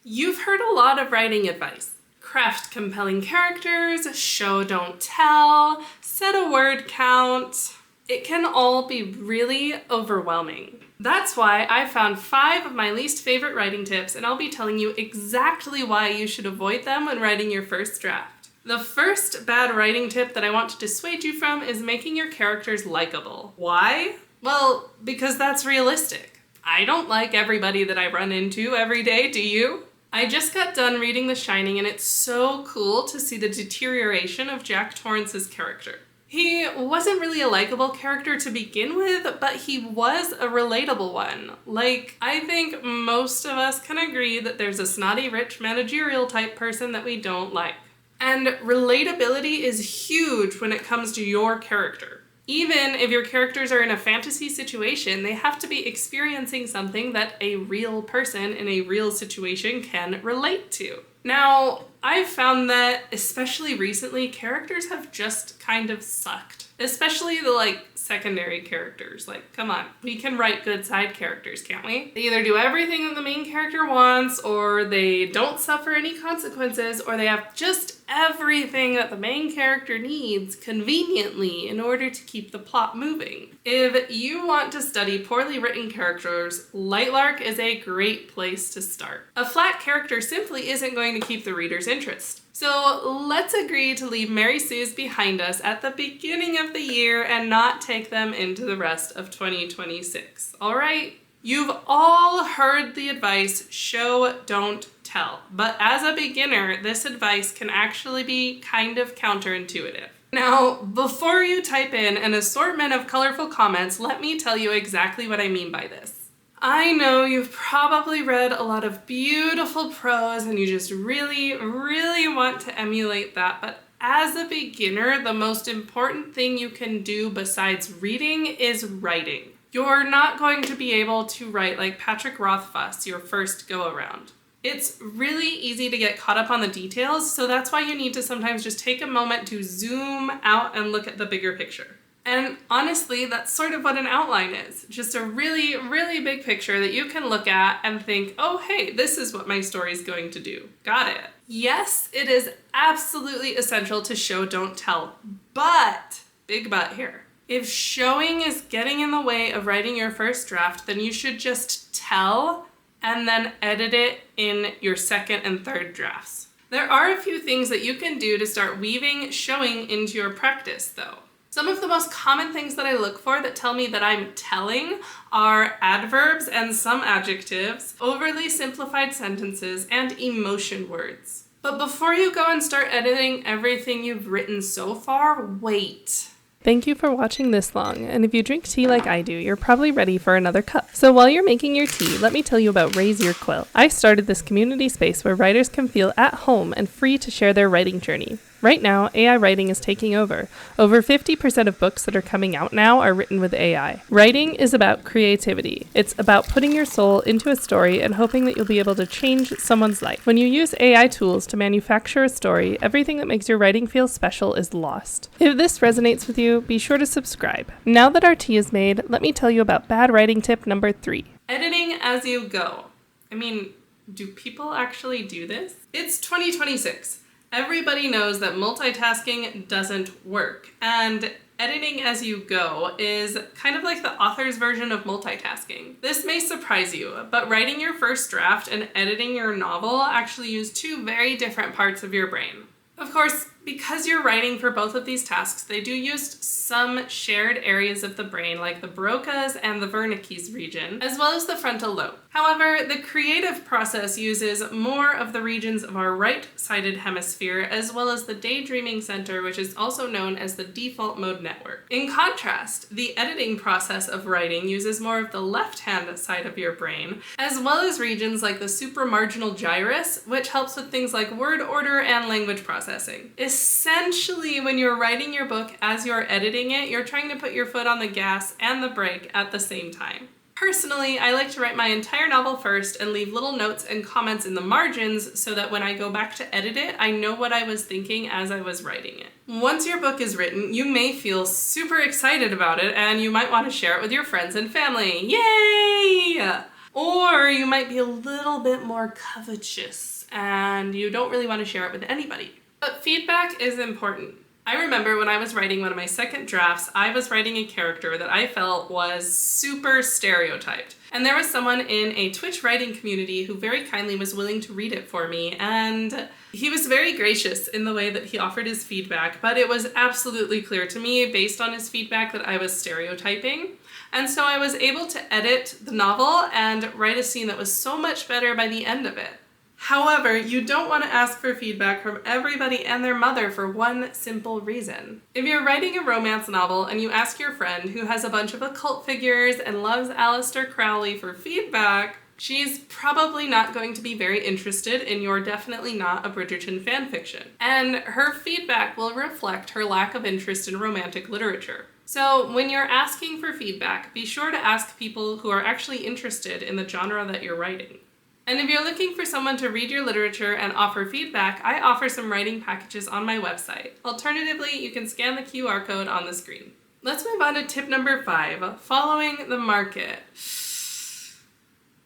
You've heard a lot of writing advice. Craft compelling characters, show don't tell, set a word count. It can all be really overwhelming. That's why I found 5 of my least favorite writing tips, and I'll be telling you exactly why you should avoid them when writing your first draft. The first bad writing tip that I want to dissuade you from is making your characters likable. Why? Well, because that's realistic. I don't like everybody that I run into every day, do you? I just got done reading The Shining, and it's so cool to see the deterioration of Jack Torrance's character. He wasn't really a likable character to begin with, but he was a relatable one. Like, I think most of us can agree that there's a snotty, rich, managerial type person that we don't like. And relatability is huge when it comes to your character. Even if your characters are in a fantasy situation, they have to be experiencing something that a real person in a real situation can relate to. Now, I've found that, especially recently, characters have just kind of sucked. Especially the, secondary characters. Come on, we can write good side characters, can't we? They either do everything that the main character wants, or they don't suffer any consequences, or they have just everything that the main character needs conveniently in order to keep the plot moving. If you want to study poorly written characters, Lightlark is a great place to start. A flat character simply isn't going to keep the reader's interest. So let's agree to leave Mary Sue's behind us at the beginning of the year and not take them into the rest of 2026. All right? You've all heard the advice, show, don't tell. But as a beginner, this advice can actually be kind of counterintuitive. Now, before you type in an assortment of colorful comments, let me tell you exactly what I mean by this. I know you've probably read a lot of beautiful prose and you just really, really want to emulate that, but as a beginner, the most important thing you can do besides reading is writing. You're not going to be able to write like Patrick Rothfuss your first go-around. It's really easy to get caught up on the details, so that's why you need to sometimes just take a moment to zoom out and look at the bigger picture. And honestly, that's sort of what an outline is. Just a really, really big picture that you can look at and think, oh, hey, this is what my story's going to do. Got it. Yes, it is absolutely essential to show, don't tell, but, big but here. If showing is getting in the way of writing your first draft, then you should just tell and then edit it in your second and third drafts. There are a few things that you can do to start weaving showing into your practice, though. Some of the most common things that I look for that tell me that I'm telling are adverbs and some adjectives, overly simplified sentences, and emotion words. But before you go and start editing everything you've written so far, wait. Thank you for watching this long, and if you drink tea like I do, you're probably ready for another cup. So while you're making your tea, let me tell you about Raise Your Quill. I started this community space where writers can feel at home and free to share their writing journey. Right now, AI writing is taking over. Over 50% of books that are coming out now are written with AI. Writing is about creativity. It's about putting your soul into a story and hoping that you'll be able to change someone's life. When you use AI tools to manufacture a story, everything that makes your writing feel special is lost. If this resonates with you, be sure to subscribe. Now that our tea is made, let me tell you about bad writing tip number 3. Editing as you go. I mean, do people actually do this? It's 2026. Everybody knows that multitasking doesn't work, and editing as you go is kind of like the author's version of multitasking. This may surprise you, but writing your first draft and editing your novel actually use 2 very different parts of your brain. Of course, because you're writing for both of these tasks, they do use some shared areas of the brain like the Broca's and the Wernicke's region, as well as the frontal lobe. However, the creative process uses more of the regions of our right-sided hemisphere, as well as the daydreaming center, which is also known as the default mode network. In contrast, the editing process of writing uses more of the left-hand side of your brain, as well as regions like the supramarginal gyrus, which helps with things like word order and language processing. Essentially, when you're writing your book as you're editing it, you're trying to put your foot on the gas and the brake at the same time. Personally, I like to write my entire novel first and leave little notes and comments in the margins so that when I go back to edit it, I know what I was thinking as I was writing it. Once your book is written, you may feel super excited about it and you might want to share it with your friends and family. Yay! Or you might be a little bit more covetous and you don't really want to share it with anybody. But feedback is important. I remember when I was writing one of my second drafts, I was writing a character that I felt was super stereotyped. And there was someone in a Twitch writing community who very kindly was willing to read it for me. And he was very gracious in the way that he offered his feedback, but it was absolutely clear to me based on his feedback that I was stereotyping. And so I was able to edit the novel and write a scene that was so much better by the end of it. However, you don't want to ask for feedback from everybody and their mother for one simple reason. If you're writing a romance novel and you ask your friend who has a bunch of occult figures and loves Aleister Crowley for feedback, she's probably not going to be very interested in your Definitely Not a Bridgerton fanfiction. And her feedback will reflect her lack of interest in romantic literature. So when you're asking for feedback, be sure to ask people who are actually interested in the genre that you're writing. And if you're looking for someone to read your literature and offer feedback, I offer some writing packages on my website. Alternatively, you can scan the QR code on the screen. Let's move on to tip number 5, following the market.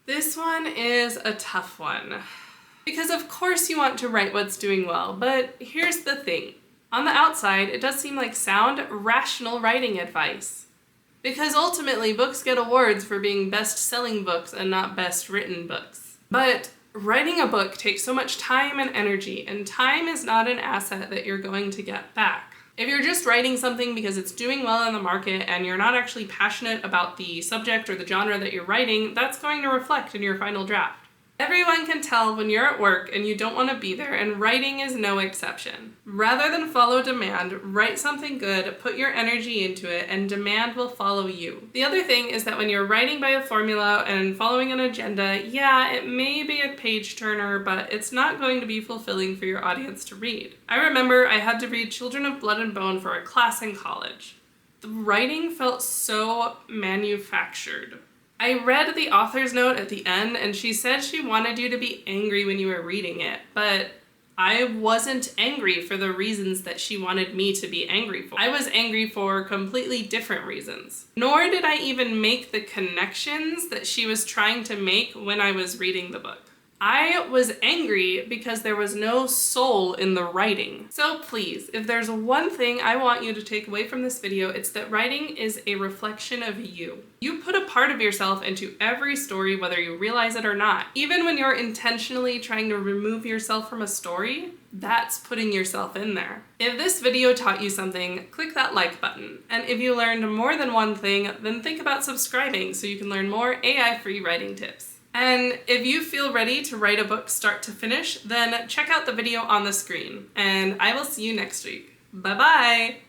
This one is a tough one. Because of course you want to write what's doing well, but here's the thing. On the outside, it does seem like sound, rational writing advice. Because ultimately, books get awards for being best-selling books and not best-written books. But writing a book takes so much time and energy, and time is not an asset that you're going to get back. If you're just writing something because it's doing well in the market and you're not actually passionate about the subject or the genre that you're writing, that's going to reflect in your final draft. Everyone can tell when you're at work and you don't want to be there, and writing is no exception. Rather than follow demand, write something good, put your energy into it, and demand will follow you. The other thing is that when you're writing by a formula and following an agenda, yeah, it may be a page turner, but it's not going to be fulfilling for your audience to read. I remember I had to read Children of Blood and Bone for a class in college. The writing felt so manufactured. I read the author's note at the end, and she said she wanted you to be angry when you were reading it, but I wasn't angry for the reasons that she wanted me to be angry for. I was angry for completely different reasons. Nor did I even make the connections that she was trying to make when I was reading the book. I was angry because there was no soul in the writing. So please, if there's one thing I want you to take away from this video, it's that writing is a reflection of you. You put a part of yourself into every story, whether you realize it or not. Even when you're intentionally trying to remove yourself from a story, that's putting yourself in there. If this video taught you something, click that like button. And if you learned more than one thing, then think about subscribing so you can learn more AI-free writing tips. And if you feel ready to write a book start to finish, then check out the video on the screen. And I will see you next week. Bye-bye!